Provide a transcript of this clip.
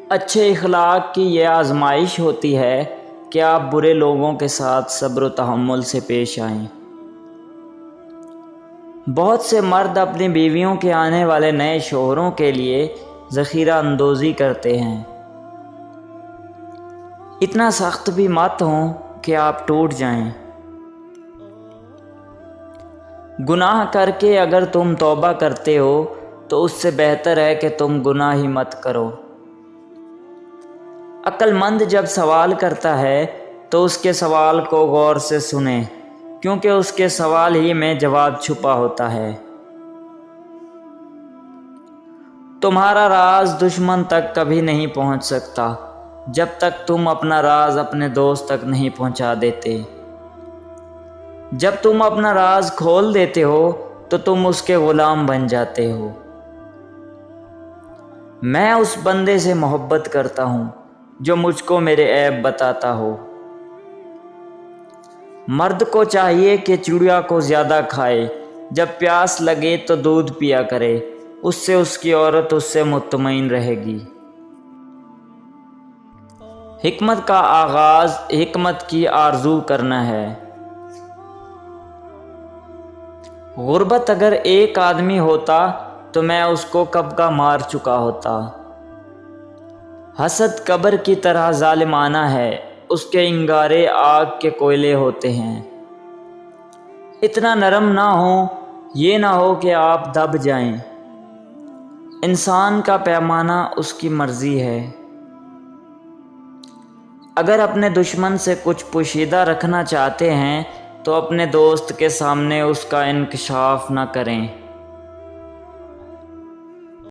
اچھے اخلاق کی یہ آزمائش ہوتی ہے کہ آپ برے لوگوں کے ساتھ صبر و تحمل سے پیش آئیں۔ بہت سے مرد اپنی بیویوں کے آنے والے نئے شوہروں کے لیے ذخیرہ اندوزی کرتے ہیں۔ اتنا سخت بھی مت ہوں کہ آپ ٹوٹ جائیں۔ گناہ کر کے اگر تم توبہ کرتے ہو تو اس سے بہتر ہے کہ تم گناہ ہی مت کرو۔ عقل مند جب سوال کرتا ہے تو اس کے سوال کو غور سے سنیں، کیونکہ اس کے سوال ہی میں جواب چھپا ہوتا ہے۔ تمہارا راز دشمن تک کبھی نہیں پہنچ سکتا جب تک تم اپنا راز اپنے دوست تک نہیں پہنچا دیتے۔ جب تم اپنا راز کھول دیتے ہو تو تم اس کے غلام بن جاتے ہو۔ میں اس بندے سے محبت کرتا ہوں جو مجھ کو میرے عیب بتاتا ہو۔ مرد کو چاہیے کہ چڑیا کو زیادہ کھائے، جب پیاس لگے تو دودھ پیا کرے، اس سے اس کی عورت اس سے مطمئن رہے گی۔ حکمت کا آغاز حکمت کی آرزو کرنا ہے۔ غربت اگر ایک آدمی ہوتا تو میں اس کو کب کا مار چکا ہوتا۔ حسد قبر کی طرح ظالمانہ ہے، اس کے انگارے آگ کے کوئلے ہوتے ہیں۔ اتنا نرم نہ ہو، یہ نہ ہو کہ آپ دب جائیں۔ انسان کا پیمانہ اس کی مرضی ہے۔ اگر اپنے دشمن سے کچھ پوشیدہ رکھنا چاہتے ہیں تو اپنے دوست کے سامنے اس کا انکشاف نہ کریں۔